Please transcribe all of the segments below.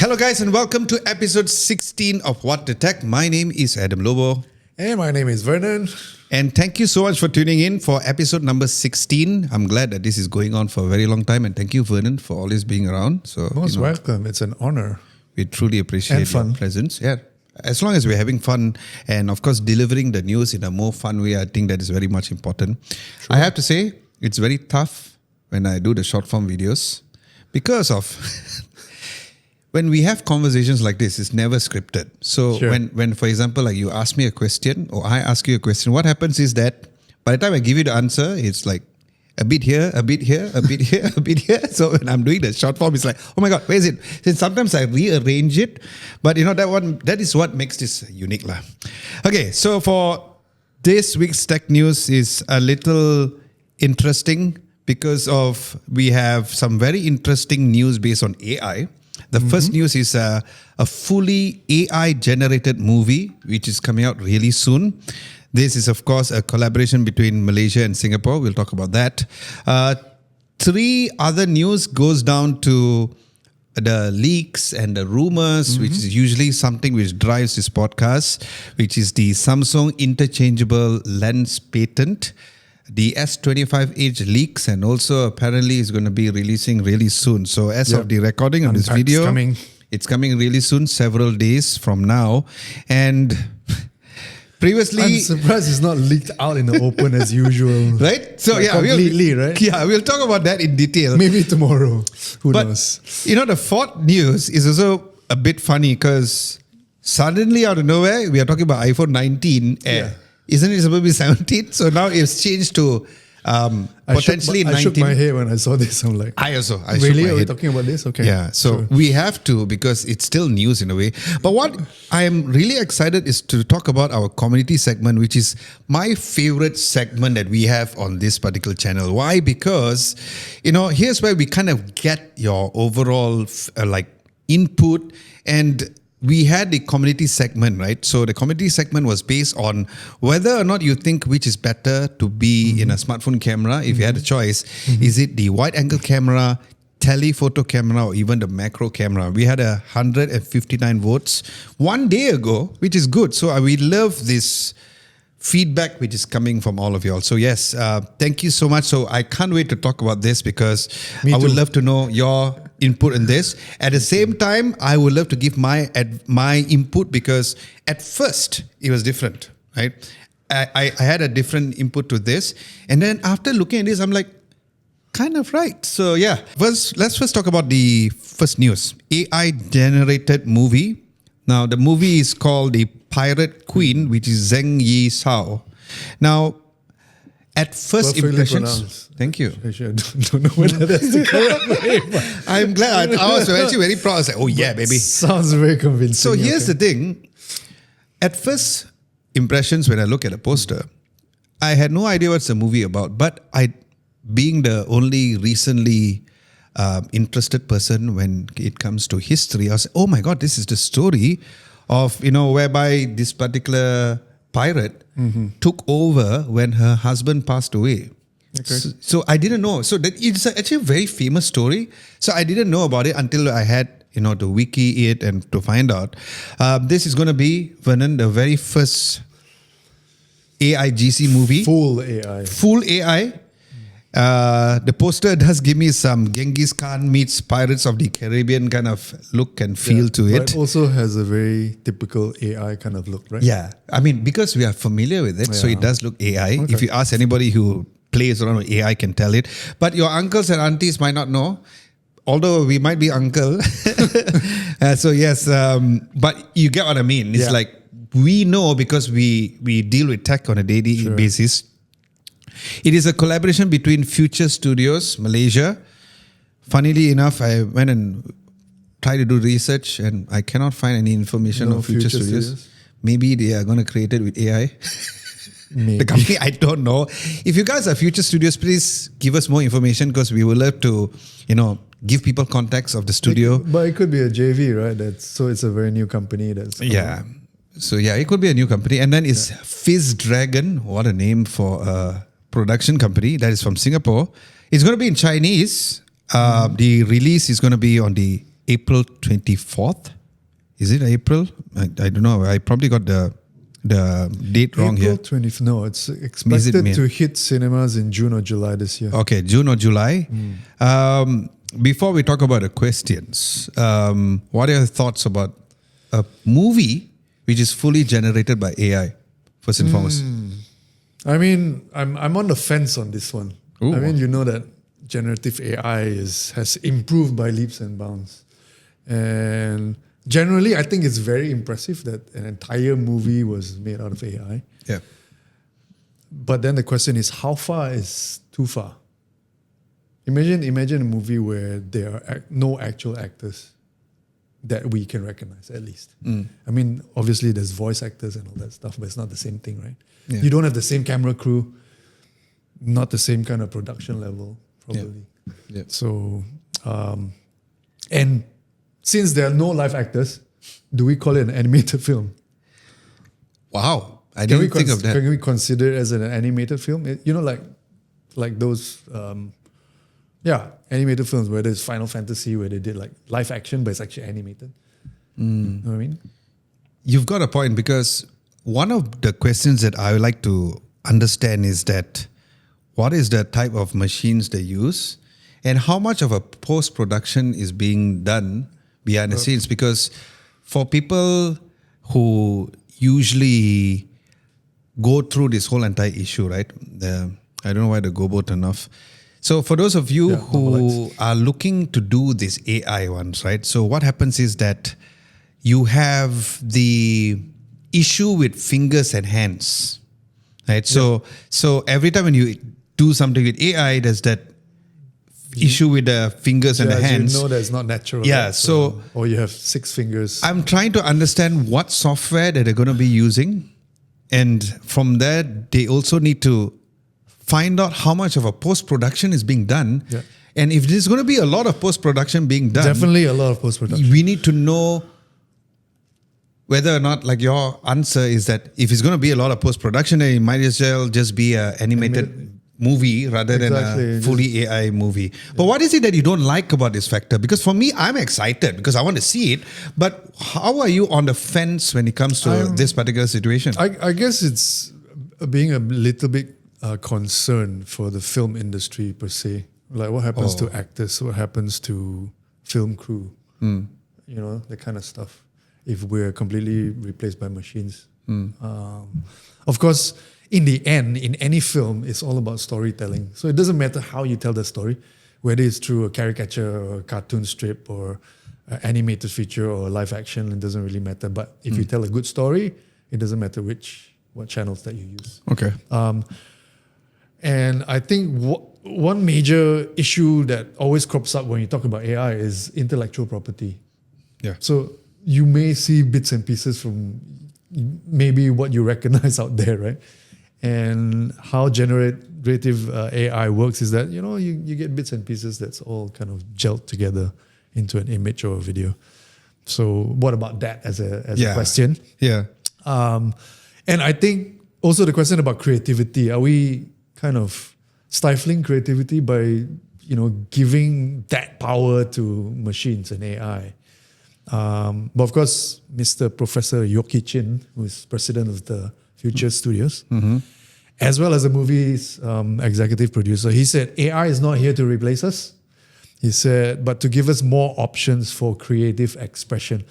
Hello guys and welcome to episode 16 of What the Tech. My name is Adam Lobo. And my name is Vernon. And thank you so much for tuning in for episode number 16. I'm glad that this is going on for a very long time, and thank you, Vernon, for always being around. So Most welcome. It's an honor. We truly appreciate your presence. Yeah. As long as we're having fun and of course delivering the news in a more fun way, I think that is very much important. Sure. I have to say it's very tough when I do the short form videos because of when we have conversations like this, it's never scripted. So when for example, like you ask me a question or I ask you a question, what happens is that by the time I give you the answer, it's like a bit here, a bit here, a bit here, a bit here. So when I'm doing the short form, it's like, oh my God, where is it? Then sometimes I rearrange it, but that is what makes this unique lah. Okay, so for this week's tech news is a little interesting because of we have some very interesting news based on AI. The first news is a fully AI-generated movie, which is coming out really soon. This is, of course, a collaboration between Malaysia and Singapore. We'll talk about that. Three other news goes down to the leaks and the rumors, which is usually something which drives this podcast, which is the Samsung Interchangeable lens patent. The S25H leaks, and also apparently is going to be releasing really soon. So as of the recording of this video, it's coming really soon, several days from now. And previously, I'm surprised it's not leaked out in the open as usual. Right? So like right? Yeah, we'll talk about that in detail. Maybe tomorrow. Who knows? The fourth news is also a bit funny because suddenly out of nowhere, we are talking about iPhone 19 Air. Isn't it supposed to be 17? So now it's changed to potentially 19. I shook my head when I saw this. I'm like, I really? shook my Are we head. talking about this? Okay. Yeah, so we have to because it's still news in a way. But what I am really excited is to talk about our community segment, which is my favorite segment that we have on this particular channel. Why? Because, here's where we kind of get your overall input, and we had the community segment, right? So the community segment was based on whether or not you think which is better to be in a smartphone camera. If you had a choice, is it the wide angle camera, telephoto camera, or even the macro camera? We had 159 votes 1 day ago, which is good. So we love this feedback which is coming from all of you all. So yes, thank you so much. So I can't wait to talk about this because I would love to know your input in this. At the same time, I would love to give my input because at first it was different, right? I had a different input to this, and then after looking at this, I'm like, kind of right. So yeah, let's first talk about the first news. AI generated movie. Now the movie is called The Pirate Queen, which is Zheng Yi Sao. Now, at first impressions, thank you. Actually, I don't know whether that's the correct name. I'm glad. I was actually very proud. I was like, oh yeah, baby. Sounds very convincing. So here's the thing. At first impressions, when I look at a poster, I had no idea what's the movie about. But being the only recently interested person when it comes to history, I was like, oh my God, this is the story of, whereby this particular pirate took over when her husband passed away. Okay. So I didn't know. So it's actually a very famous story. So I didn't know about it until I had, to wiki it and to find out. This is going to be, Vernon, the very first AI GC movie. Full AI. Full AI. The poster does give me some Genghis Khan meets Pirates of the Caribbean kind of look and feel to it. But it also has a very typical AI kind of look, right? Yeah. I mean, because we are familiar with it, so it does look AI. Okay. If you ask anybody who plays around with AI can tell it. But your uncles and aunties might not know, although we might be uncle. So yes, but you get what I mean. It's like we know because we deal with tech on a daily basis. It is a collaboration between Future Studios, Malaysia. Funnily enough, I went and tried to do research and I cannot find any information on Future Studios. Maybe they are going to create it with AI. Maybe. The company, I don't know. If you guys are Future Studios, please give us more information because we would love to, give people context of the studio. But it could be a JV, right? So it's a very new company. So it could be a new company. And then it's Fizz Dragon. What a name for a production company that is from Singapore. It's going to be in Chinese. The release is going to be on the April 24th. Is it April? I don't know. I probably got the date wrong here. April 20th. No, it's expected to hit cinemas in June or July this year. Okay, June or July. Before we talk about the questions, what are your thoughts about a movie which is fully generated by AI, first and foremost? I mean, I'm on the fence on this one. Ooh. I mean, you know that generative AI has improved by leaps and bounds. And generally, I think it's very impressive that an entire movie was made out of AI. Yeah. But then the question is, how far is too far? Imagine a movie where there are no actual actors that we can recognize, at least. I mean, obviously there's voice actors and all that stuff, but it's not the same thing, right? Yeah. You don't have the same camera crew, not the same kind of production level, probably. Yeah. So, and since there are no live actors, do we call it an animated film? Wow. I didn't think of that. Can we consider it as an animated film? You know, like those, animated films where there's Final Fantasy, where they did like live action, but it's actually animated. You know what I mean? You've got a point, because one of the questions that I would like to understand is that what is the type of machines they use and how much of a post-production is being done behind the scenes? Because for people who usually go through this whole entire issue, right? I don't know why the gobo turned off. So for those of you who are looking to do this AI ones, right? So what happens is that you have the issue with fingers and hands, right? So every time when you do something with AI, there's that issue with the fingers and the hands. You know that it's not natural. Yeah, right? Or you have 6 fingers. I'm trying to understand what software that they're going to be using. And from there, they also need to find out how much of a post-production is being done. Yeah. And if there's going to be a lot of post-production being done, definitely a lot of post-production. we need to know whether or not, like your answer is that if it's going to be a lot of post-production, then it might as well just be an animated movie rather than a fully AI movie. But what is it that you don't like about this factor? Because for me, I'm excited because I want to see it. But how are you on the fence when it comes to this particular situation? I guess it's being a little bit concerned for the film industry per se. Like what happens to actors? What happens to film crew? You know, that kind of stuff. If we're completely replaced by machines. Of course, in the end, in any film, it's all about storytelling. So it doesn't matter how you tell the story, whether it's through a caricature or a cartoon strip or an animated feature or live action, it doesn't really matter. But if you tell a good story, it doesn't matter what channels that you use. Okay. And I think one major issue that always crops up when you talk about AI is intellectual property. Yeah. So you may see bits and pieces from maybe what you recognize out there, right? And how generative AI works is that, you know, you get bits and pieces that's all kind of gelled together into an image or a video. So what about that as a question? Yeah. And I think also the question about creativity, are we kind of stifling creativity by, you know, giving that power to machines and AI? But of course, Mr. Professor Yoki Chin, who is president of the Future Studios, as well as the movie's executive producer, he said, AI is not here to replace us. He said, but to give us more options for creative expression.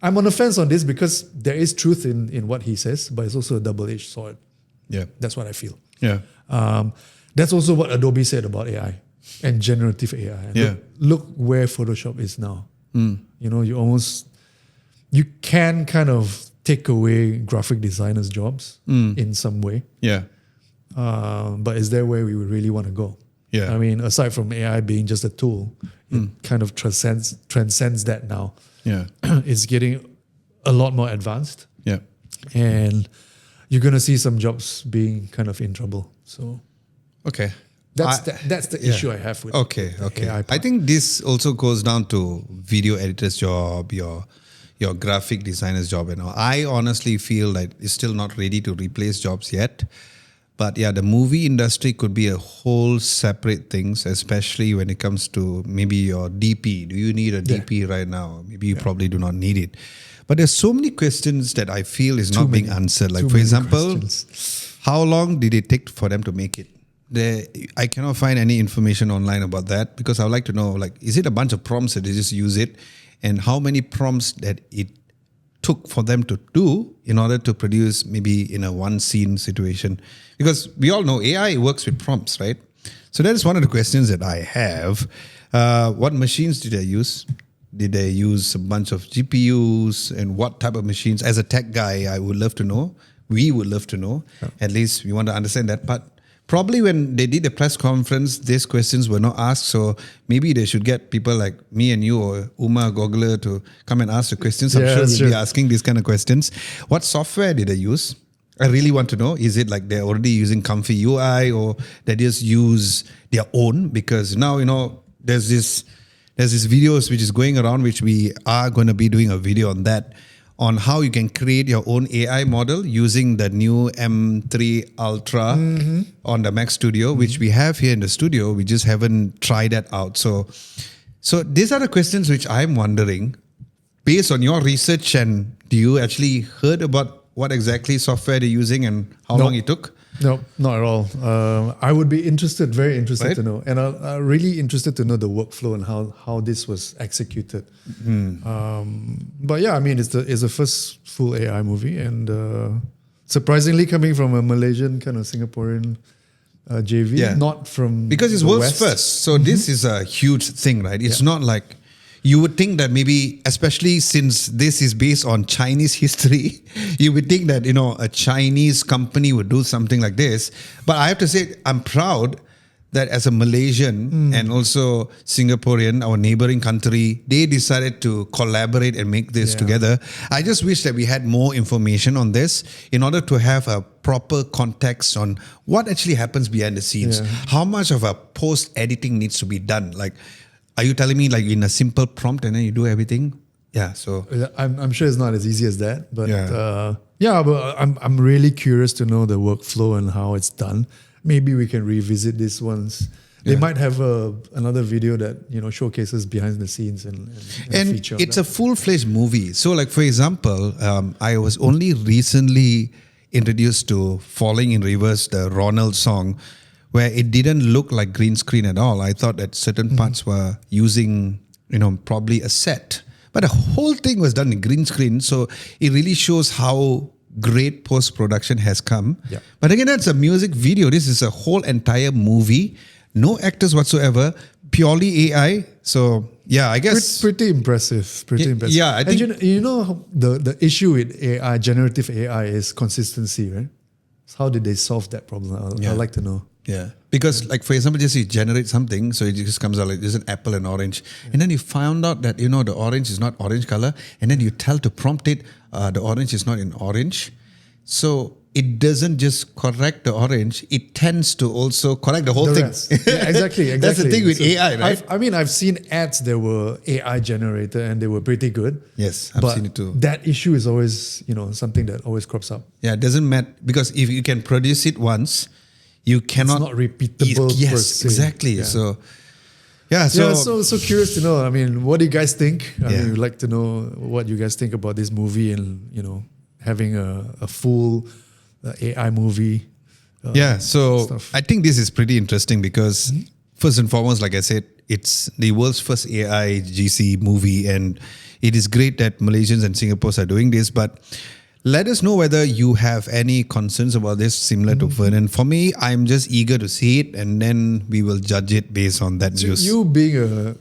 I'm on the fence on this because there is truth in what he says, but it's also a double-edged sword. Yeah. That's what I feel. Yeah. That's also what Adobe said about AI and generative AI. Yeah. Look where Photoshop is now. You know, you can kind of take away graphic designers' jobs in some way. Yeah. But is there where we would really want to go? Yeah. I mean, aside from AI being just a tool, it kind of transcends that now. Yeah. It's getting a lot more advanced. Yeah. And you're going to see some jobs being kind of in trouble. So okay. That's the issue I have with okay. AI part. I think this also goes down to video editor's job, your graphic designer's job. I honestly feel like it's still not ready to replace jobs yet. But yeah, the movie industry could be a whole separate things, especially when it comes to maybe your DP. Do you need a DP right now? Maybe you probably do not need it. But there's so many questions that I feel is not being answered. Like, for example, how long did it take for them to make it? I cannot find any information online about that, because I would like to know, like, is it a bunch of prompts that they just use it? And how many prompts that it took for them to do in order to produce maybe in a one scene situation? Because we all know AI works with prompts, right? So that is one of the questions that I have. What machines did they use? Did they use a bunch of GPUs, and what type of machines? As a tech guy, I would love to know. We would love to know. At least we want to understand that part. Probably when they did the press conference, these questions were not asked. So maybe they should get people like me and you or Uma Gogler to come and ask the questions. I'm sure we'll be asking these kind of questions. What software did they use? I really want to know. Is it like they're already using Comfy UI, or they just use their own? Because now, there's this videos which is going around, which we are going to be doing a video on that, on how you can create your own AI model using the new M3 Ultra on the Mac Studio, which we have here in the studio. We just haven't tried that out. So these are the questions which I'm wondering, based on your research, and do you actually heard about what exactly software they're using and how long it took? No, not at all. I would be very interested to know. And I'm really interested to know the workflow and how this was executed. But yeah, I mean, it's the first full AI movie, and surprisingly coming from a Malaysian kind of Singaporean JV, not from because it's world's West. First. So this is a huge thing, right? It's not like, you would think that maybe, especially since this is based on Chinese history, you would think that, a Chinese company would do something like this. But I have to say, I'm proud that as a Malaysian and also Singaporean, our neighboring country, they decided to collaborate and make this together. I just wish that we had more information on this in order to have a proper context on what actually happens behind the scenes. How much of a post-editing needs to be done? Like, are you telling me like in a simple prompt and then you do everything? Yeah, so I'm sure it's not as easy as that, but but I'm really curious to know the workflow and how it's done. Maybe we can revisit this once. They might have another video that showcases behind the scenes and feature. It's a full-fledged movie. So, like for example, I was only recently introduced to "Falling in Reverse," the Ronald song, where it didn't look like green screen at all. I thought that certain parts were using, probably a set. But the whole thing was done in green screen. So it really shows how great post-production has come. But again, that's a music video. This is a whole entire movie. No actors whatsoever. Purely AI. So yeah, I guess... Pretty impressive. Yeah, I think... And the issue with AI, generative AI, is consistency, right? How did they solve that problem? I'd like to know. Yeah, because like for example, just you generate something, so it just comes out like there's an apple and orange, and then you found out that the orange is not orange color, and then you tell to prompt it, the orange is not in orange, so it doesn't just correct the orange; it tends to also correct the whole thing. Exactly. That's the thing with AI, right? I've seen ads that were AI generated and they were pretty good. Yes, I've seen it too. That issue is always something that always crops up. Yeah, it doesn't matter, because if you can produce it once, you cannot. It's not repeatable. Yes, per se. exactly. Yeah. So so curious to know. I mean, what do you guys think? I mean, we'd like to know what you guys think about this movie and having a full AI movie. Stuff. I think this is pretty interesting because first and foremost, like I said, it's the world's first AI GC movie, and it is great that Malaysians and Singaporeans are doing this. But let us know whether you have any concerns about this, similar to Vernon. For me, I'm just eager to see it, and then we will judge it based on that news. You being a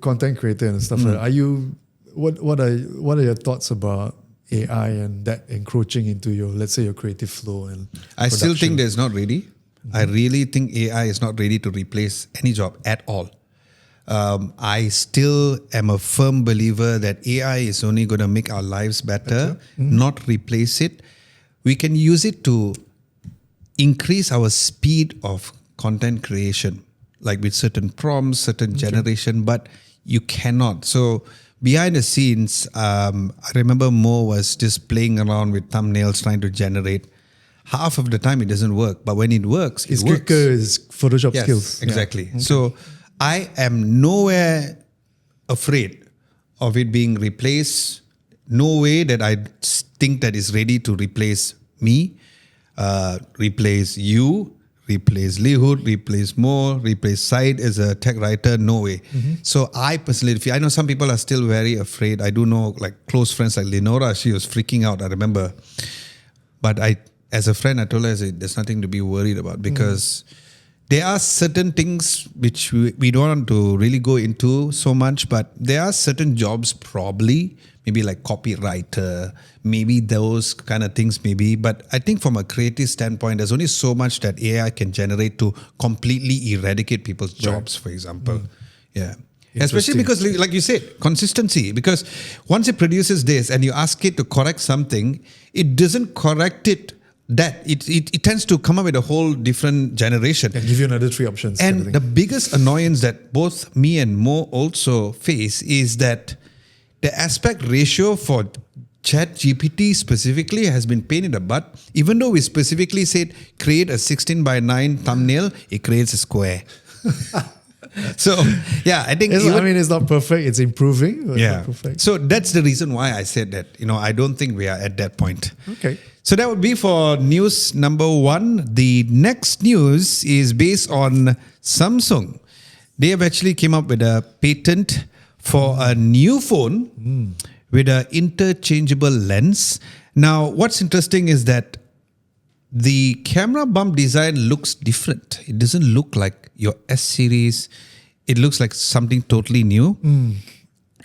content creator and stuff like that, are you? What are your thoughts about AI and that encroaching into your, let's say, your creative flow and I still think that it's not ready. I really think AI is not ready to replace any job at all. I still am a firm believer that AI is only going to make our lives better, not replace it. We can use it to increase our speed of content creation, like with certain prompts, certain generation, but you cannot. So behind the scenes, I remember Mo was just playing around with thumbnails, trying to generate. half of the time it doesn't work. But when it works, It's it works. quicker, it's Photoshop Yes, skills. exactly. Yeah. Okay. So I am nowhere afraid of it being replaced. No way that I think that is ready to replace me, replace you, replace Lihud, replace Mo, replace Syed as a tech writer. No way. So I personally feel, I know some people are still very afraid. I do know like close friends like Lenora, she was freaking out, I remember. But as a friend, I told her, I said, there's nothing to be worried about because there are certain things which we don't want to really go into so much, but there are certain jobs probably, maybe like copywriter, maybe those kind of things maybe. But I think from a creative standpoint, there's only so much that AI can generate to completely eradicate people's jobs, for example. Yeah. Especially because, like you said, consistency. Because once it produces this and you ask it to correct something, it doesn't correct it. It tends to come up with a whole different generation. And give you another 3 options. And the biggest annoyance that both me and Mo also face is that the aspect ratio for ChatGPT specifically has been pain in the butt. Even though we specifically said create a 16:9 thumbnail, it creates a square. So yeah, I think it's not perfect. It's improving. But yeah. Not perfect. So that's the reason why I said that. I don't think we are at that point. Okay. So that would be for news number 1. The next news is based on Samsung. They have actually came up with a patent for a new phone with an interchangeable lens. Now, what's interesting is that the camera bump design looks different. It doesn't look like your S series. It looks like something totally new.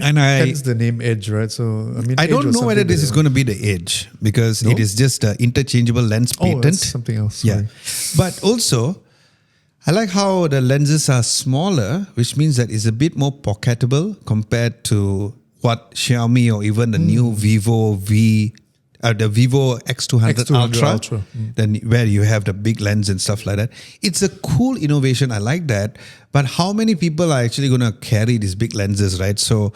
And hence the name Edge, right? So I don't know whether this is going to be the Edge because it is just an interchangeable lens patent. That's something else. Sorry. Yeah, but also I like how the lenses are smaller, which means that it's a bit more pocketable compared to what Xiaomi or even the new Vivo the Vivo X200 Ultra. Then where you have the big lens and stuff like that. It's a cool innovation. I like that. But how many people are actually going to carry these big lenses, right? So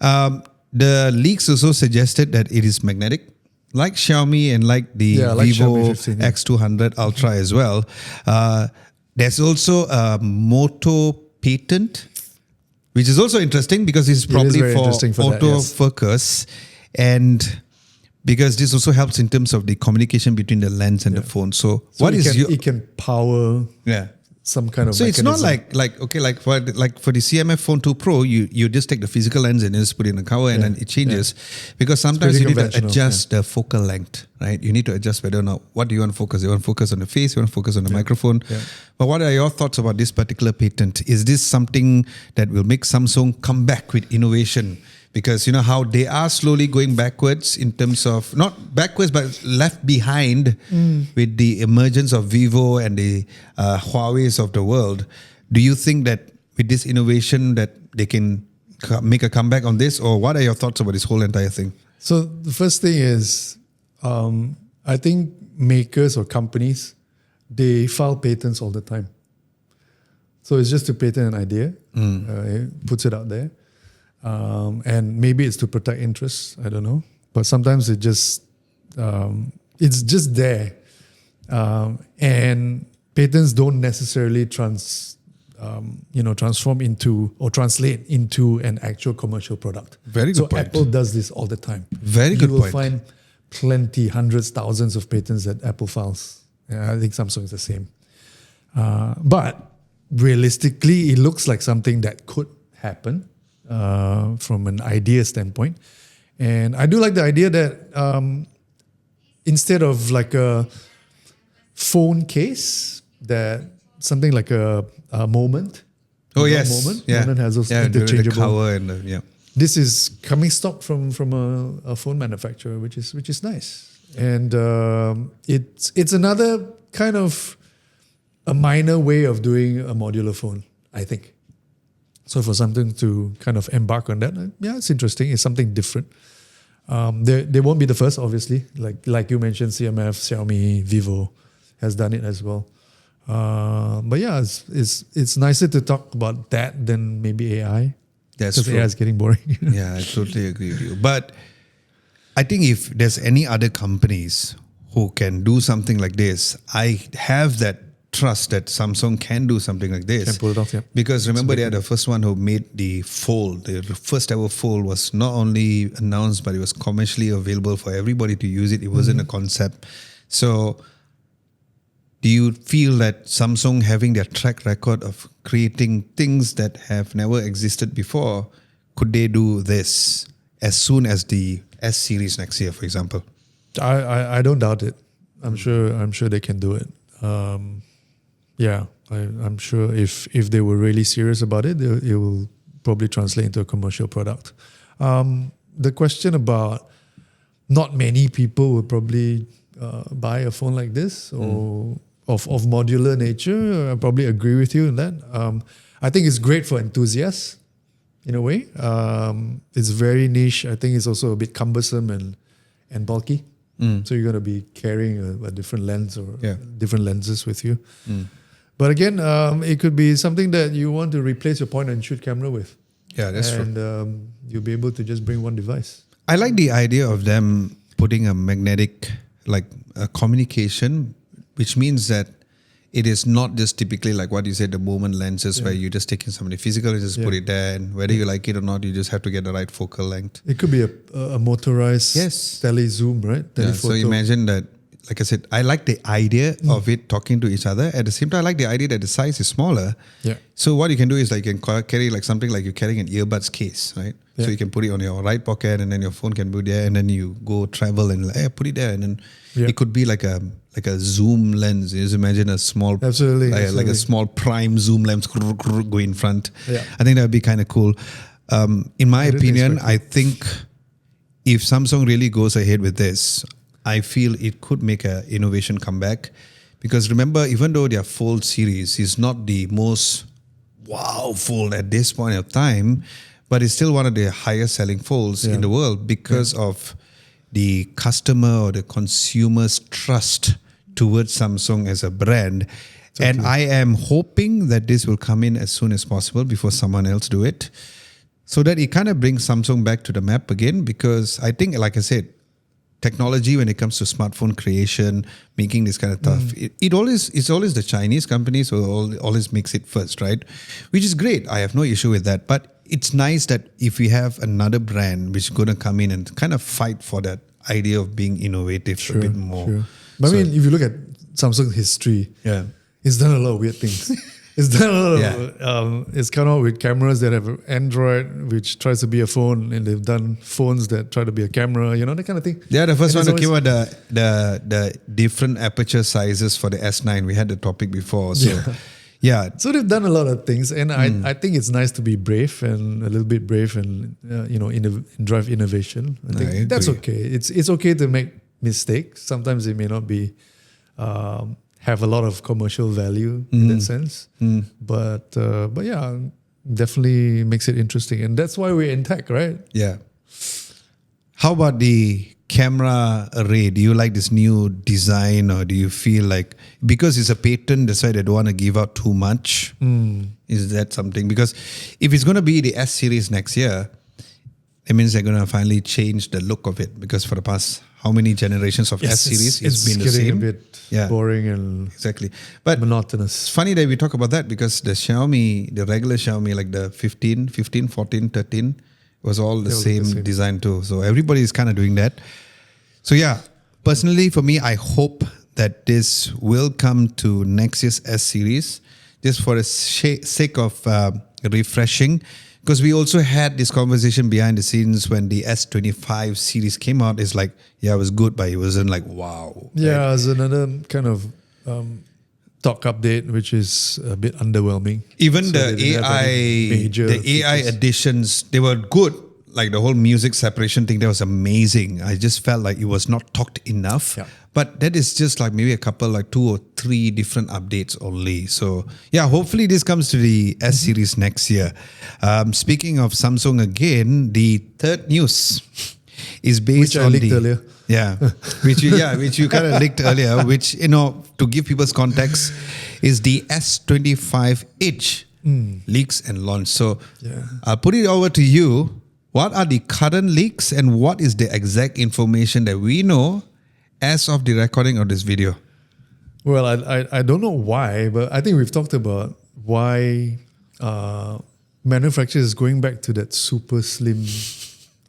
the leaks also suggested that it is magnetic, like Xiaomi and like the Vivo 15, X200 Ultra as well. There's also a Moto patent, which is also interesting because it's probably for autofocus and because this also helps in terms of the communication between the lens and the phone. So what is it can power some kind of so mechanism. It's not like for the CMF Phone 2 Pro, you just take the physical lens and just put it in the cover and then it changes. Because sometimes you need to adjust the focal length, right? You need to adjust whether or not what do you want to focus. You want to focus on the face, you want to focus on the microphone. Yeah. But what are your thoughts about this particular patent? Is this something that will make Samsung come back with innovation? Because you know how they are slowly going backwards in terms of, not backwards, but left behind with the emergence of Vivo and the Huawei's of the world. Do you think that with this innovation that they can make a comeback on this? Or what are your thoughts about this whole entire thing? So the first thing is, I think makers or companies, they file patents all the time. So it's just to patent an idea, it puts it out there. And maybe it's to protect interests, I don't know. But sometimes it's just there. And patents don't necessarily transform into or translate into an actual commercial product. Very good point. So Apple does this all the time. Very good point. You will find plenty, hundreds, thousands of patents that Apple files. Yeah, I think Samsung is the same. But realistically, it looks like something that could happen. From an idea standpoint. And I do like the idea that instead of like a phone case, that something like a moment. Oh, yes. Moment has those interchangeable. The cover and This is coming stock from a phone manufacturer, which is nice. And it's another kind of a minor way of doing a modular phone, I think. So for something to kind of embark on that, it's interesting. It's something different. They won't be the first, obviously. Like you mentioned, CMF, Xiaomi, Vivo has done it as well. But yeah, it's nicer to talk about that than maybe AI. That's true. AI is getting boring. Yeah, I totally agree with you. But I think if there's any other companies who can do something like this. I have that trust that Samsung can do something like this. Can pull it off, yeah. Because remember, they are the first one who made the Fold. The first ever Fold was not only announced, but it was commercially available for everybody to use it. It wasn't a concept. So, do you feel that Samsung, having their track record of creating things that have never existed before, could they do this as soon as the S series next year, for example? I don't doubt it. I'm sure they can do it. I'm sure if they were really serious about it, it will probably translate into a commercial product. The question about not many people will probably buy a phone like this or of modular nature. I probably agree with you in that. I think it's great for enthusiasts in a way. It's very niche. I think it's also a bit cumbersome and bulky. So you're going to be carrying a different lens or different lenses with you. But again, it could be something that you want to replace your point and shoot camera with. Yeah, that's true. And you'll be able to just bring one device. I like the idea of them putting a magnetic, like a communication, which means that it is not just typically like what you said, the moment lenses where you're just taking something physical and just put it there, and whether you like it or not, you just have to get the right focal length. It could be a motorized tele zoom, right? So imagine that, like I said, I like the idea of it talking to each other. At the same time, I like the idea that the size is smaller. Yeah. So what you can do is like you can carry like something like you're carrying an earbuds case, right? Yeah. So you can put it on your right pocket, and then your phone can be there, and then you go travel and put it there, and then it could be like a zoom lens. You just imagine a small, like a small prime zoom lens go in front. Yeah. I think that would be kind of cool. In my opinion, I think if Samsung really goes ahead with this, I feel it could make an innovation comeback. Because remember, even though their Fold series is not the most wow fold at this point of time, but it's still one of the highest selling folds in the world because of the customer or the consumer's trust towards Samsung as a brand. Exactly. And I am hoping that this will come in as soon as possible before someone else do it, so that it kind of brings Samsung back to the map again. Because I think, like I said, technology when it comes to smartphone creation, making this kind of tough, it's always the Chinese companies who always makes it first, right? Which is great. I have no issue with that. But it's nice that if we have another brand which is going to come in and kind of fight for that idea of being innovative a bit more. Sure. But I mean, if you look at Samsung's history, it's done a lot of weird things. It's done a lot of, it's come out with cameras that have Android, which tries to be a phone, and they've done phones that try to be a camera, that kind of thing. Yeah, the first one to came out the different aperture sizes for the S9. We had the topic before. So so they've done a lot of things, and I think it's nice to be brave and a little bit brave and drive innovation. I think that's okay. It's okay to make mistakes. Sometimes it may not be have a lot of commercial value in that sense, but yeah, definitely makes it interesting, and that's why we're in tech, right? Yeah. How about the camera array? Do you like this new design, or do you feel like because it's a patent, that's why they don't want to give out too much? Is that something? Because if it's going to be the S series next year, it means they're going to finally change the look of it. Because for the past how many generations of S series, it's been the same. It's getting a bit boring and but monotonous. It's funny that we talk about that, because the Xiaomi, the regular Xiaomi, like the 15, 14, 13, was all the same design too. So everybody is kind of doing that. So yeah, personally for me, I hope that this will come to next year's S series, just for the sake of refreshing. Because we also had this conversation behind the scenes when the S25 series came out. It's like, it was good, but it wasn't like, wow. Yeah, it was another kind of talk update, which is a bit underwhelming. Even the AI additions, they were good. Like the whole music separation thing, that was amazing. I just felt like it was not talked enough. Yeah. But that is just like maybe a couple, like 2 or 3 different updates only. So yeah, hopefully this comes to the S series next year. Speaking of Samsung again, the third news is based on leaked earlier. Yeah, which you kind of leaked earlier, which, to give people's context, is the S25 Edge leaks and launch. So I'll put it over to you. What are the current leaks, and what is the exact information that we know as of the recording of this video? Well, I don't know why, but I think we've talked about why manufacturers going back to that super slim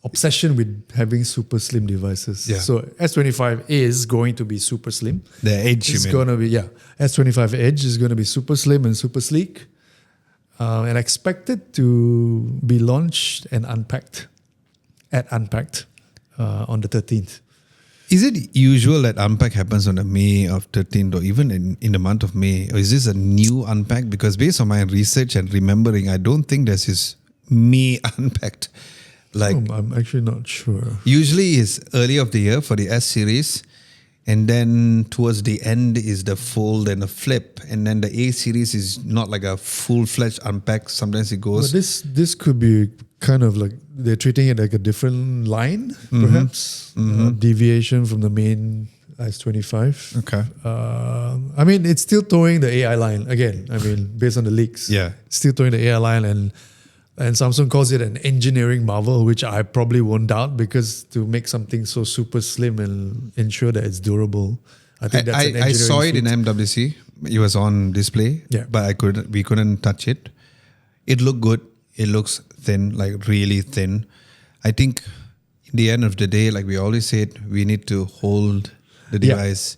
obsession with having super slim devices. Yeah. So S25 is going to be super slim. The Edge, It's going to be, S25 Edge is going to be super slim and super sleek, and expected to be launched and unpacked on the 13th. Is it usual that unpack happens on the May of 13th or even in the month of May? Or is this a new unpack? Because based on my research and remembering, I don't think there's this May unpacked. Like, I'm actually not sure. Usually is early of the year for the S series, and then towards the end is the fold and the flip, and then the A series is not like a full-fledged unpack. Sometimes it goes. But this could be kind of like they're treating it like a different line, perhaps deviation from the main S25. Okay. I mean, it's still towing the AI line again. I mean, based on the leaks, it's still towing the AI line, and Samsung calls it an engineering marvel, which I probably won't doubt, because to make something so super slim and ensure that it's durable, I think that's an engineering I saw it feat. in MWC. It was on display, but we couldn't touch it. It looked good. It looks thin, like really thin. I think in the end of the day, like we always said, we need to hold the device,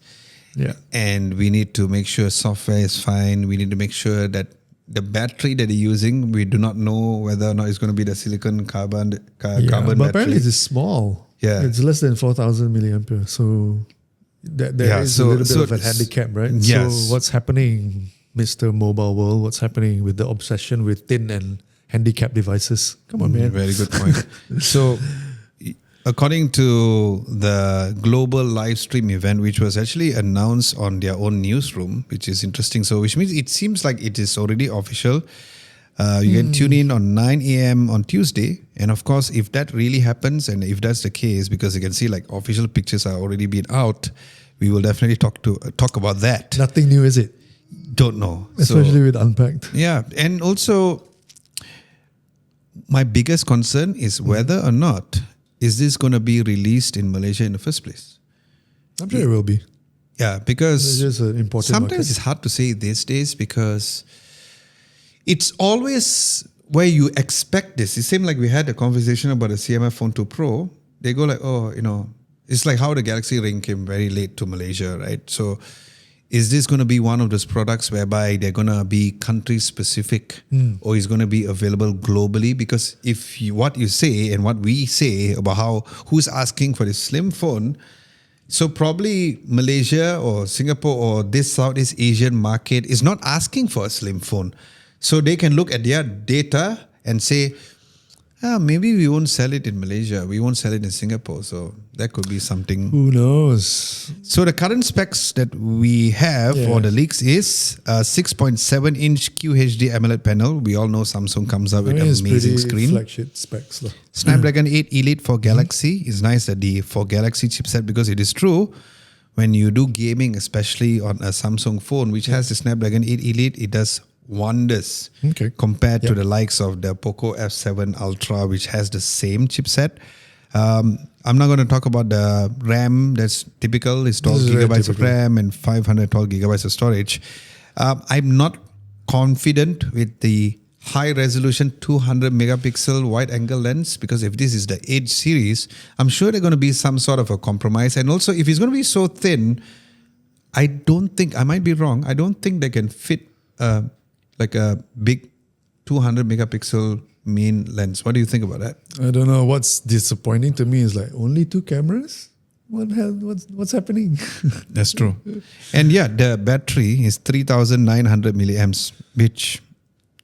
and we need to make sure software is fine. We need to make sure that the battery that you're using, we do not know whether or not it's going to be the silicon carbon But battery. apparently it's small. Yeah. It's less than 4,000 milliampere. So there is a little bit of a handicap, right? Yes. So what's happening, Mr. Mobile World? What's happening with the obsession with thin and handicapped devices? Come on, man. Very good point. So, according to the global live stream event, which was actually announced on their own newsroom, which is interesting. So, which means it seems like it is already official. You can tune in on 9 a.m. on Tuesday. And of course, if that really happens, and if that's the case, because you can see like official pictures are already been out, we will definitely talk about that. Nothing new, is it? Don't know. Especially with Unpacked. Yeah. And also, my biggest concern is whether or not is this going to be released in Malaysia in the first place? I'm sure it will be. Yeah, because It's just an important sometimes market. it's hard to say these days, because it's always where you expect this. It's same like we had a conversation about the CMF Phone 2 Pro. They go like, it's like how the Galaxy Ring came very late to Malaysia, right? So is this going to be one of those products whereby they're going to be country specific, or is going to be available globally? Because what you say and what we say about who's asking for this slim phone, so probably Malaysia or Singapore or this Southeast Asian market is not asking for a slim phone. So they can look at their data and say, maybe we won't sell it in Malaysia. We won't sell it in Singapore. So that could be something. Who knows? So the current specs that we have for the leaks is a 6.7-inch QHD AMOLED panel. We all know Samsung comes up with an amazing screen. Flagship specs. Snapdragon 8 Elite for Galaxy. It's nice that for Galaxy chipset, because it is true, when you do gaming, especially on a Samsung phone, which has the Snapdragon 8 Elite, it does wonders compared to the likes of the Poco F7 Ultra, which has the same chipset. I'm not going to talk about the RAM. That's typical. It's 12 gigabytes of RAM and 512 gigabytes of storage. I'm not confident with the high resolution 200 megapixel wide angle lens, because if this is the Edge series, I'm sure there's going to be some sort of a compromise. And also, if it's going to be so thin, I might be wrong, I don't think they can fit like a big 200 megapixel main lens. What do you think about that? I don't know. What's disappointing to me is like only 2 cameras. What's happening? That's true. And the battery is 3,900 milliamps, which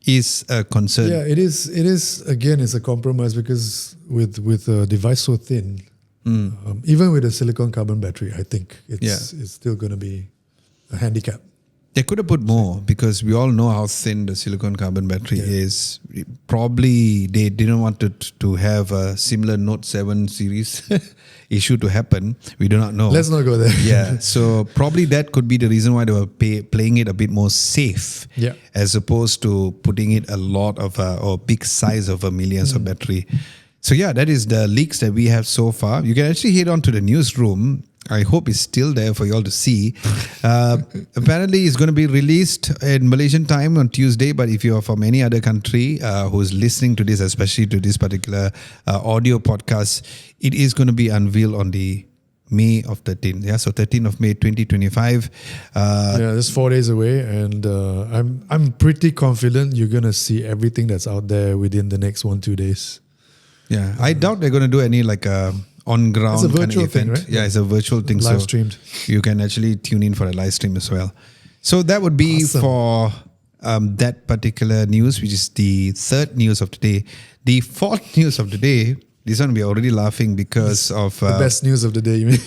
is a concern. Yeah, it is. Again, it's a compromise, because with a device so thin, even with a silicon carbon battery, I think it's still going to be a handicap. They could have put more, because we all know how thin the silicon carbon battery is. Probably they didn't want it to have a similar Note 7 series issue to happen. We do not know. Let's not go there. Yeah, so probably that could be the reason why they were playing it a bit more safe, as opposed to putting it a lot of or big size of millions of battery. So that is the leaks that we have so far. You can actually head on to the newsroom. I hope it's still there for you all to see. Apparently, it's going to be released in Malaysian time on Tuesday. But if you are from any other country who's listening to this, especially to this particular audio podcast, it is going to be unveiled on the May of 13th. Yeah, so 13th of May 2025. That's 4 days away, and I'm pretty confident you're gonna see everything that's out there within the next 1-2 days. Yeah, I doubt they're going to do any like on ground It's a kind virtual of event. thing, right? Yeah, it's a virtual thing. Live so streamed. You can actually tune in for a live stream as well. So that would be Awesome. for that particular news, which is the third news of today. The fourth news of today. This one we're already laughing because of The best news of the day, you mean?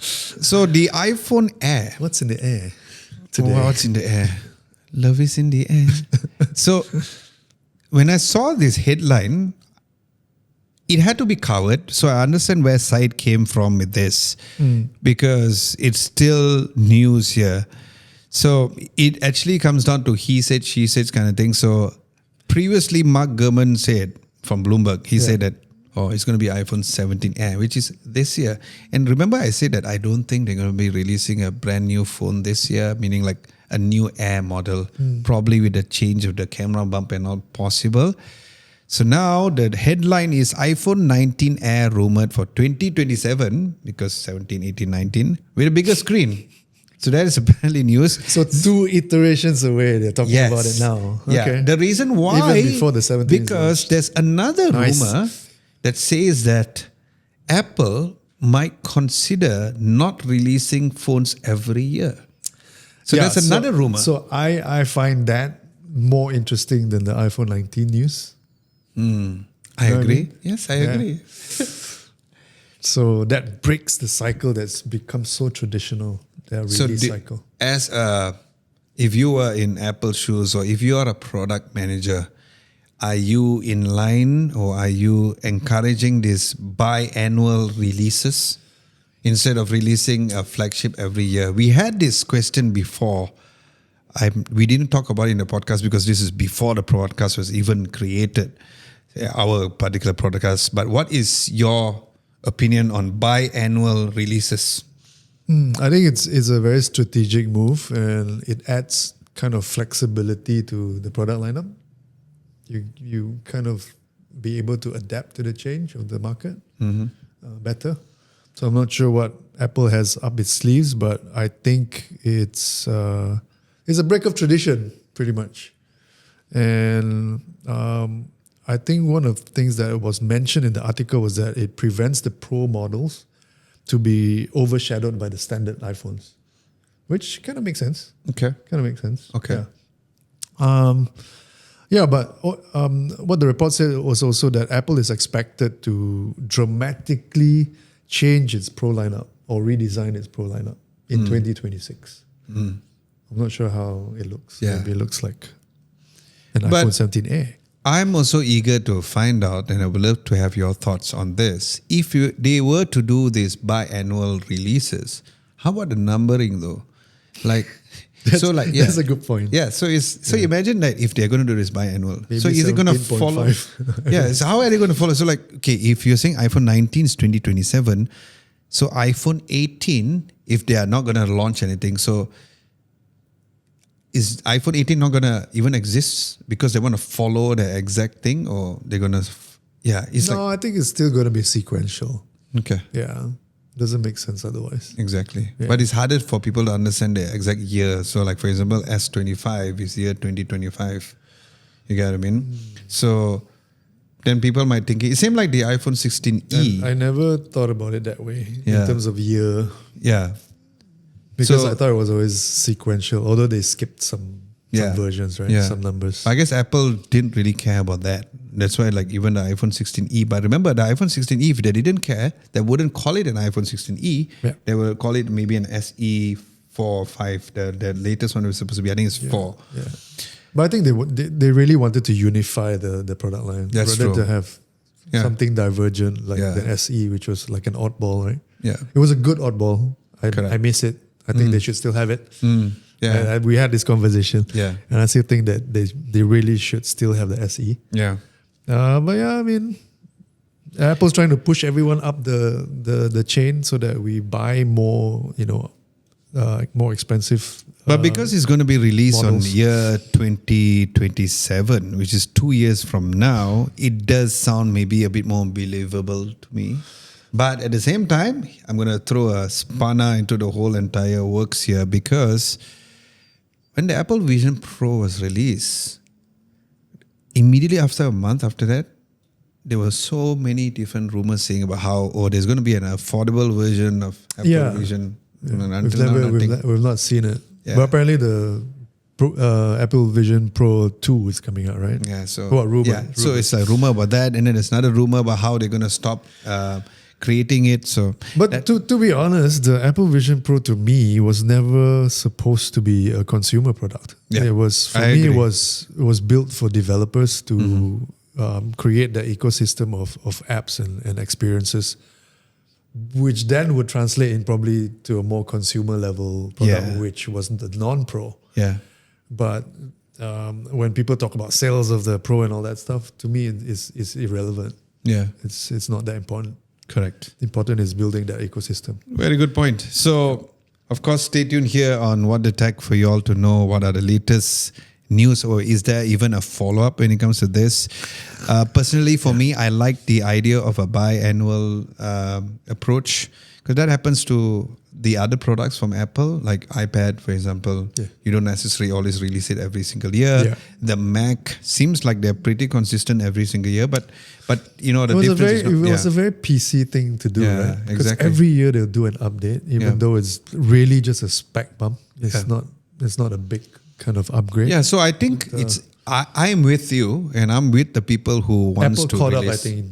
So the iPhone Air. What's in the air today? What's in the air? Love is in the air. So when I saw this headline, it had to be covered. So I understand where side came from with this because it's still news here. So it actually comes down to he said, she said kind of thing. So previously, Mark Gurman said from Bloomberg, he said that, it's going to be iPhone 17 Air, which is this year. And remember I said that I don't think they're going to be releasing a brand new phone this year, meaning like a new Air model, probably with a change of the camera bump and all possible. So now the headline is iPhone 19 Air rumored for 2027, because 17, 18, 19, with a bigger screen. So that is apparently news. So 2 iterations away, they're talking about it now. Yeah. Okay. The reason why, Even before the 17 is because launched. there's another Nice. rumor that says that Apple might consider not releasing phones every year. So that's another rumor. So I find that more interesting than the iPhone 19 news. I know what I agree. mean? Yes, I Yeah. agree. So that breaks the cycle that's become so traditional, their release cycle. As if you were in Apple shoes, or if you are a product manager, are you in line, or are you encouraging these biannual releases instead of releasing a flagship every year? We had this question before. We didn't talk about it in the podcast because this is before the podcast was even created, our particular podcast. But what is your opinion on biannual releases? I think it's a very strategic move, and it adds kind of flexibility to the product lineup. You kind of be able to adapt to the change of the market better. So I'm not sure what Apple has up its sleeves, but I think it's a break of tradition, pretty much. And I think one of the things that was mentioned in the article was that it prevents the Pro models to be overshadowed by the standard iPhones, which kind of makes sense. Okay. Kind of makes sense. Okay. Yeah. But what the report said was also that Apple is expected to dramatically change its Pro lineup or redesign its Pro lineup in 2026. I'm not sure how it looks. Yeah. Maybe it looks like an But- iPhone 17A. I'm also eager to find out, and I would love to have your thoughts on this. If they were to do these biannual releases, how about the numbering though? Like, That's a good point. Yeah, so imagine that if they're going to do this biannual, Maybe so is it going to 17.5. follow? Yeah, so how are they going to follow? So like, okay, if you're saying iPhone 19 is 2027, so iPhone 18, if they are not going to launch anything, so is iPhone 18 not going to even exist because they want to follow the exact thing, or they're going to, it's No, I think it's still going to be sequential. like, okay. Yeah. Doesn't make sense otherwise. Exactly. Yeah. But it's harder for people to understand the exact year. So like, for example, S25 is year 2025. You get what I mean? So then people might think, it's same like the iPhone 16e. And I never thought about it that way Yeah. in terms of year. Yeah. Because So- I thought it was always sequential, although they skipped some versions, right? Yeah. Some numbers. I guess Apple didn't really care about that. That's why like even the iPhone 16e, but remember the iPhone 16e, if they didn't care, they wouldn't call it an iPhone 16e. Yeah. They will call it maybe an SE 4 or 5. The latest one was supposed to be, I think it's 4. Yeah. But I think they really wanted to unify the product line. That's rather true. to have Yeah. something divergent like Yeah. the SE, which was like an oddball, right? Yeah. It was a good oddball. Correct. I miss it. I think they should still have it. Yeah. We had this conversation. Yeah. And I still think that they really should still have the SE. Yeah. But yeah, I mean, Apple's trying to push everyone up the chain so that we buy more, more expensive. But because it's going to be released models. on year 2027, which is 2 years from now, it does sound maybe a bit more believable to me. But at the same time, I'm going to throw a spanner into the whole entire works here, because when the Apple Vision Pro was released, immediately after a month after that, there were so many different rumors saying about how, there's going to be an affordable version of Apple Vision. We've not seen it. Yeah. But apparently the Apple Vision Pro 2 is coming out, right? Yeah. So rumor? Yeah. So it's a rumor about that, and then there's another rumor about how they're going to stop creating it. So, but to be honest, the Apple Vision Pro to me was never supposed to be a consumer product. Yeah. It was it was built for developers to create the ecosystem of apps and experiences, which then would translate in probably to a more consumer level product, which wasn't the non-Pro. Yeah. But when people talk about sales of the Pro and all that stuff, to me it's irrelevant. Yeah. It's not that important. Correct. Important is building that ecosystem. Very good point. So, of course, stay tuned here on What the Tech for you all to know what are the latest news, or is there even a follow-up when it comes to this? Personally, for me, I like the idea of a biannual approach, because that happens to the other products from Apple, like iPad, for example. Yeah. You don't necessarily always release it every single year. Yeah. The Mac seems like they're pretty consistent every single year, but the difference is it was a very PC thing to do, Yeah, right? Because exactly. every year they'll do an update, even though it's really just a spec bump. It's not a big kind of upgrade. Yeah, so I think I'm with you, and I'm with the people who wants Apple to caught release. up, I think,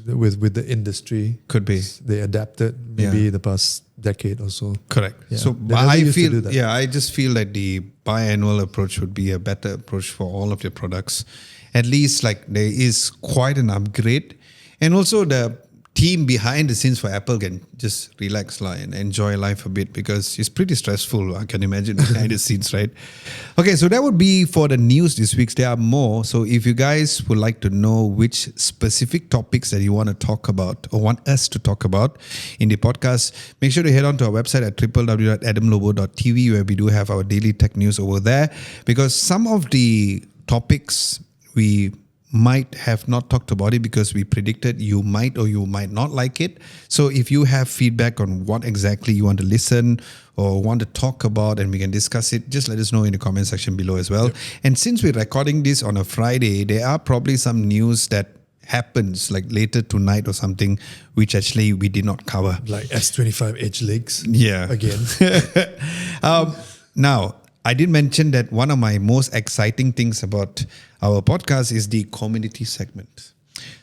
with the industry. Could be. They adapted maybe the past decade or so. Correct. Yeah. So They never I used to feel, do that. I just feel that the biannual approach would be a better approach for all of your products. At least like there is quite an upgrade, and also the team behind the scenes for Apple can just relax and enjoy life a bit, because it's pretty stressful. I can imagine behind the scenes, right? Okay, so that would be for the news this week. There are more. So if you guys would like to know which specific topics that you want to talk about or want us to talk about in the podcast, make sure to head on to our website at www.adamlobo.tv, where we do have our daily tech news over there, because some of the topics we might have not talked about it because we predicted you might or you might not like it. So if you have feedback on what exactly you want to listen or want to talk about and we can discuss it, just let us know in the comment section below as well. Yep. And since we're recording this on a Friday, there are probably some news that happens like later tonight or something, which actually we did not cover. Like S25 Edge leaks. Yeah. Again. Now, I did mention that one of my most exciting things about our podcast is the community segment.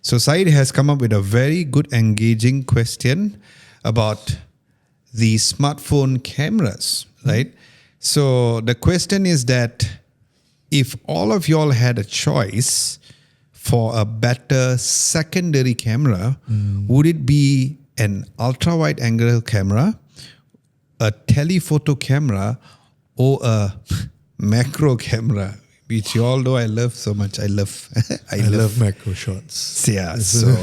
So Said has come up with a very good, engaging question about the smartphone cameras, right? So the question is that if all of y'all had a choice for a better secondary camera, would it be an ultra-wide angle camera, a telephoto camera, or a macro camera, which you all know I love so much. I love macro shots. Yeah, so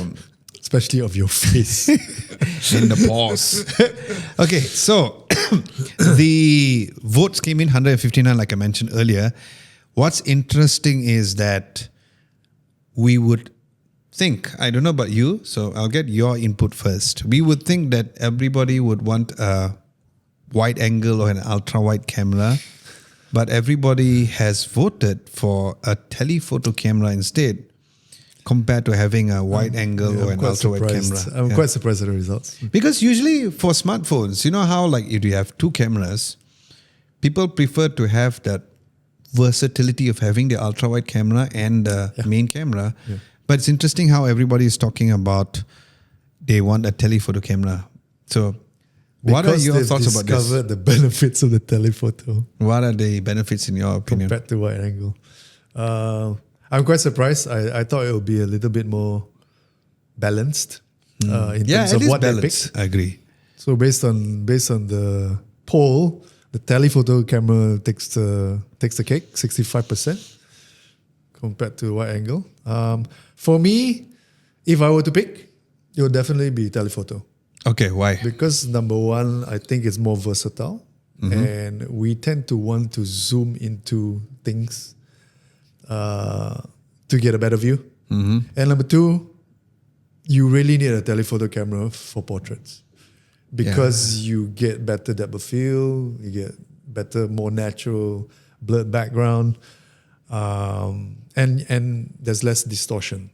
especially of your face in the pause. Okay, so the votes came in 159, like I mentioned earlier. What's interesting is that we would think, I don't know about you, so I'll get your input first. We would think that everybody would want a wide angle or an ultra wide camera, but everybody has voted for a telephoto camera instead, compared to having a wide angle or an ultra wide camera. I'm quite surprised at the results. Because usually for smartphones, you know how like if you have two cameras, people prefer to have that versatility of having the ultra wide camera and the main camera. Yeah. But it's interesting how everybody is talking about they want a telephoto camera. So what are your thoughts about this? Discovered the benefits of the telephoto. What are the benefits in your opinion? Compared to wide angle. I'm quite surprised. I thought it would be a little bit more balanced in terms of what they picked. I agree. So based on the poll, the telephoto camera takes the cake, 65%, compared to wide angle. For me, If I were to pick, it would definitely be telephoto. Okay, why? Because number one, I think it's more versatile, and we tend to want to zoom into things to get a better view. And number two, you really need a telephoto camera for portraits because you get better depth of field, you get better, more natural blurred background, and there's less distortion,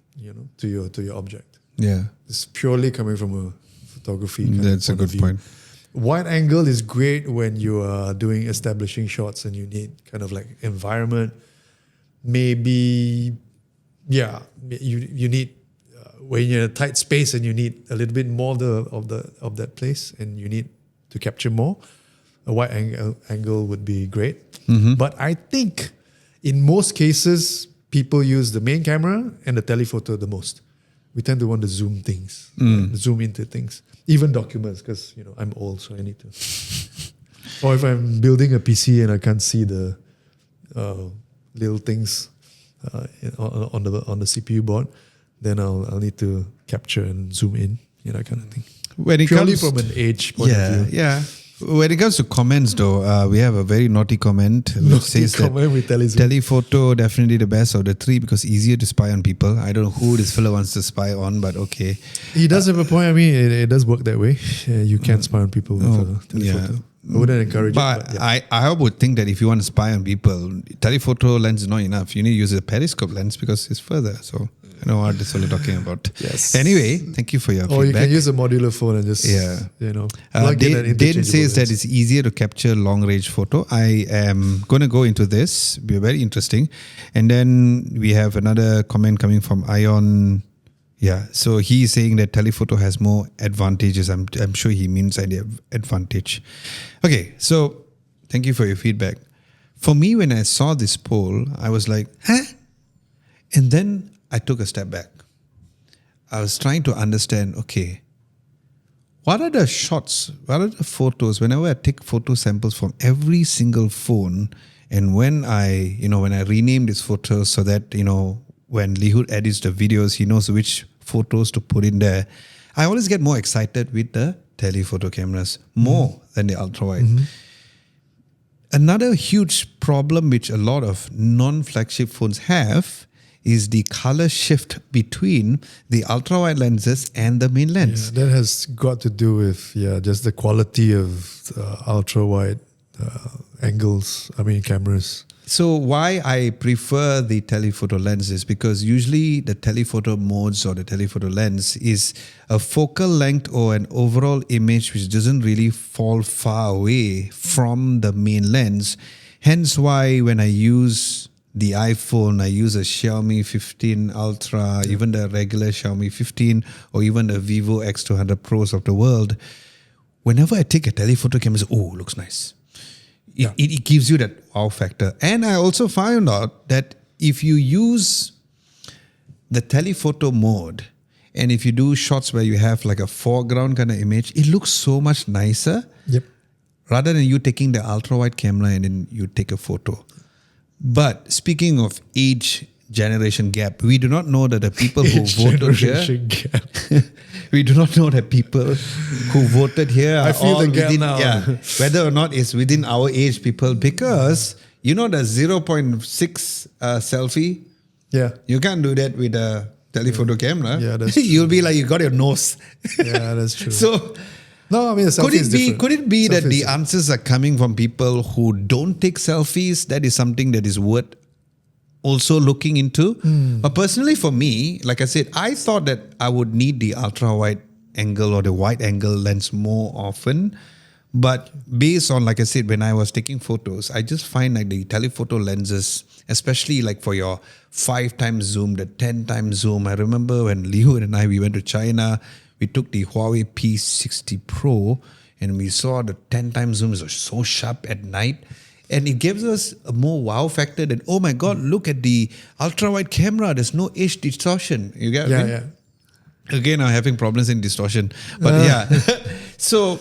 to your object. Yeah, It's purely coming from a photography kind that's a of point good of view. point. Wide angle is great when you are doing establishing shots and you need kind of like environment. Maybe, you need when you're in a tight space and you need a little bit more of that place and you need to capture more. A wide angle would be great. But I think in most cases, people use the main camera and the telephoto the most. We tend to want to zoom things, zoom into things, even documents, because I'm old, so I need to. Or if I'm building a PC and I can't see the little things on the CPU board, then I'll need to capture and zoom in, kind of thing. When it Purely comes from an age point of view. Yeah. When it comes to comments, though, we have a very naughty comment which says that with telezoom. telephoto definitely the best of the three because easier to spy on people. I don't know who this fellow wants to spy on, but okay. He does have a point. I mean, it does work that way. You can spy on people with telephoto. I wouldn't encourage But it. But I would think that if you want to spy on people, telephoto lens is not enough. You need to use a periscope lens because it's further. So I know what this fellow talking about. Yes. Anyway, thank you for your Or you feedback. can use a modular phone and just, plug in an Dane interchangeable says that lens. it's easier to capture long range photo. I am going to go into this. Be very interesting. And then we have another comment coming from Ion. Yeah, so he's saying that telephoto has more advantages. I'm sure he means advantage. Okay, so thank you for your feedback. For me, when I saw this poll, I was like, huh? And then I took a step back. I was trying to understand, okay, what are the shots, what are the photos, whenever I take photo samples from every single phone, and when I rename these photos so that, when Lihud edits the videos, he knows which photos to put in there. I always get more excited with the telephoto cameras, more than the ultra-wide. Another huge problem which a lot of non-flagship phones have is the color shift between the ultra-wide lenses and the main lens. Yeah, that has got to do with just the quality of ultra-wide cameras. So why I prefer the telephoto lens is because usually the telephoto modes or the telephoto lens is a focal length or an overall image which doesn't really fall far away from the main lens. Hence why when I use the iPhone, I use a Xiaomi 15 Ultra, even the regular Xiaomi 15 or even the Vivo X200 Pros of the world, whenever I take a telephoto camera, looks nice. It gives you that wow factor. And I also found out that if you use the telephoto mode and if you do shots where you have like a foreground kind of image, it looks so much nicer rather than you taking the ultra-wide camera and then you take a photo. But speaking of age generation gap, we do not know that the people who voted here. We do not know that people who voted here are I feel all the gap within, now. whether or not it's within our age people, because the 0.6 selfie, you can't do that with a telephoto camera. Yeah, that's You'll be like, you got your nose. Yeah, that's true. So no, I mean, could it be that the selfie answers are coming from people who don't take selfies? That is something that is worth also looking into. But personally for me, like I said, I thought that I would need the ultra-wide angle or the wide angle lens more often. But based on, like I said, when I was taking photos, I just find like the telephoto lenses, especially like for your 5 times zoom, the 10 times zoom. I remember when Liu and I, we went to China, we took the Huawei P60 Pro and we saw the 10 times zooms are so sharp at night. And it gives us a more wow factor than, oh my God, look at the ultra-wide camera. There's no edge distortion. You get Yeah, me? Again, I'm having problems in distortion. But So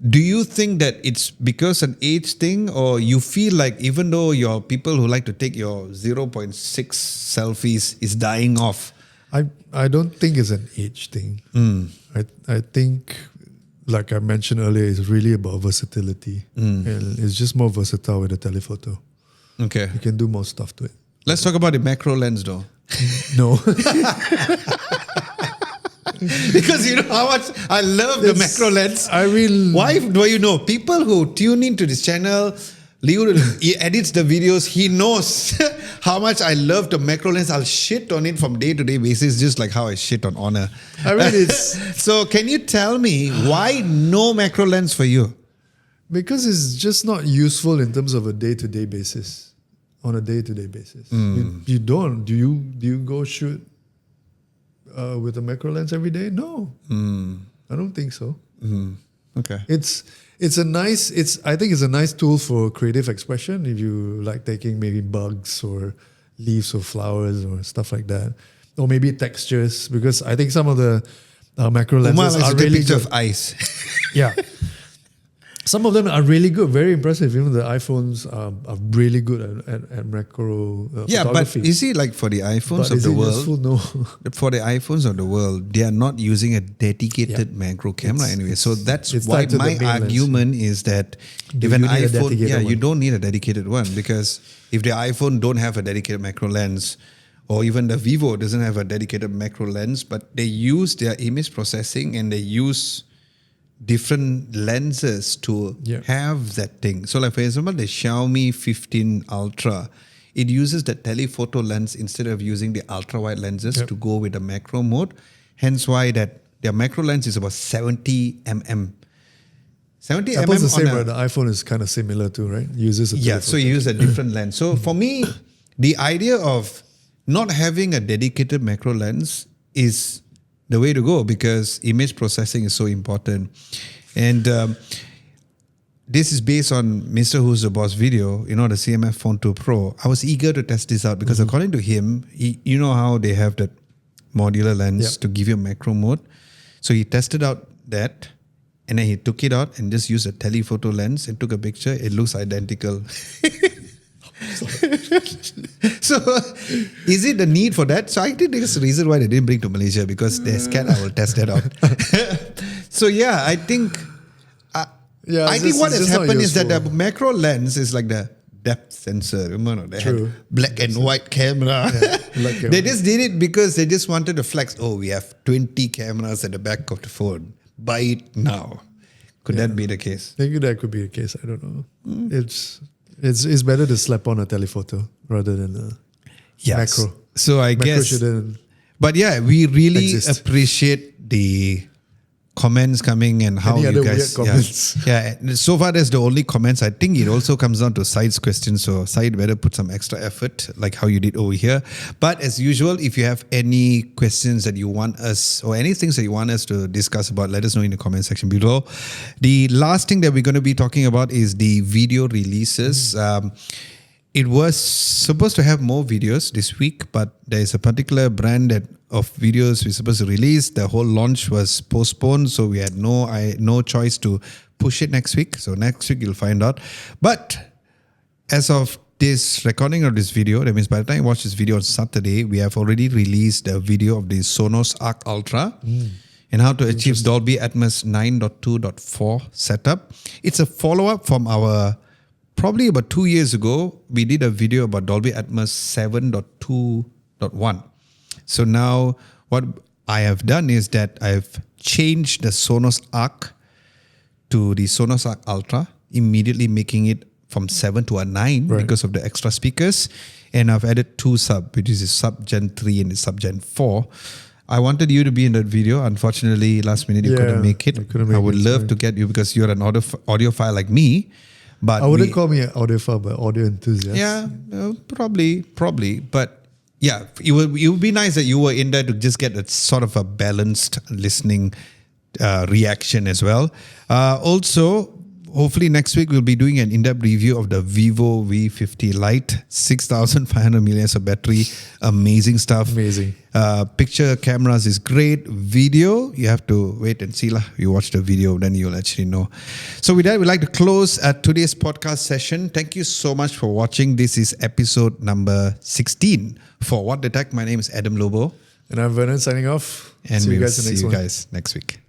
do you think that it's because an age thing, or you feel like even though your people who like to take your 0.6 selfies is dying off, I don't think it's an age thing. I think, like I mentioned earlier, it's really about versatility. And it's just more versatile with a telephoto. Okay. You can do more stuff to it. Let's talk about the macro lens though. No. Because you know how much I love the macro lens. I mean, why do you know? People who tune into this channel, Leo, he edits the videos, he knows how much I love the macro lens. I'll shit on it from day to day basis, just like how I shit on Honor. I mean, it's so can you tell me why no macro lens for you? because it's just not useful in terms of a day-to-day basis. On a day-to-day basis, you don't. Do you go shoot with a macro lens every day? No, I don't think so. Okay. I think it's a nice tool for creative expression if you like taking maybe bugs or leaves or flowers or stuff like that, or maybe textures, because I think some of the macro lenses are really good. Of ice. Yeah. Some of them are really good, very impressive. Even the iPhones are really good at macro photography. But you see, like for the iPhones of the world, useful? No. for the iPhones of the world, they are not using a dedicated macro camera anyway. So that's why my argument is that if an iPhone, you don't need a dedicated one, because if the iPhone don't have a dedicated macro lens, or even the Vivo doesn't have a dedicated macro lens, but they use their image processing and they use different lenses to have that thing. So like for example, the Xiaomi 15 Ultra, it uses the telephoto lens instead of using the ultra wide lenses to go with the macro mode. Hence why that their macro lens is about 70 mm. 70 Apple's mm the same, right? The iPhone is kind of similar too, right? Uses a telephoto. So you use a different lens. So for me, the idea of not having a dedicated macro lens is the way to go, because image processing is so important. And this is based on Mr. Who's the Boss video, the CMF Phone 2 Pro. I was eager to test this out because according to him, you know how they have that modular lens to give you a macro mode. So he tested out that, and then he took it out and just used a telephoto lens and took a picture. It looks identical. So, is it the need for that? So, I think there's a reason why they didn't bring to Malaysia, because they're scared I will test that out. So, yeah, I think what has happened is that the macro lens is like the depth sensor. Remember, they had black and white camera. They just did it because they just wanted to flex. Oh, we have 20 cameras at the back of the phone. Buy it now. Could that be the case? Maybe that could be the case. I don't know. It's better to slap on a telephoto rather than a macro. So I guess, but yeah, we really appreciate the comments coming and how you guys. Weird comments? So far that's the only comments. I think it also comes down to Said's questions. So Said better put some extra effort, like how you did over here. But as usual, if you have any questions that you want us, or any things that you want us to discuss about, let us know in the comment section below. The last thing that we're going to be talking about is the video releases. It was supposed to have more videos this week, but there is a particular brand of videos we're supposed to release. The whole launch was postponed, so we had no choice to push it next week. So next week you'll find out. But as of this recording of this video, that means by the time you watch this video on Saturday, we have already released a video of the Sonos Arc Ultra and how to achieve Dolby Atmos 9.2.4 setup. It's a follow-up from our, probably about 2 years ago, we did a video about Dolby Atmos 7.2.1. So now what I have done is that I've changed the Sonos Arc to the Sonos Arc Ultra, immediately making it from 7 to a 9 because of the extra speakers. And I've added 2 sub, which is the sub Gen 3 and the sub Gen 4. I wanted you to be in that video. Unfortunately, last minute you couldn't make it. I would love to get you, because you're an audiophile like me. But I wouldn't call me an audiophile, but audio enthusiast. Yeah, probably. But yeah, it would be nice that you were in there to just get a sort of a balanced listening reaction as well. Also, hopefully next week we'll be doing an in-depth review of the Vivo V50 Lite, 6,500 milliamps of battery, amazing stuff. Amazing. Picture cameras is great. Video, you have to wait and see lah. You watch the video, then you'll actually know. So with that, we'd like to close today's podcast session. Thank you so much for watching. This is episode number 16 for What the Tech. My name is Adam Lobo. And I'm Vernon signing off. And see you we'll guys in the see next you one. guys next week.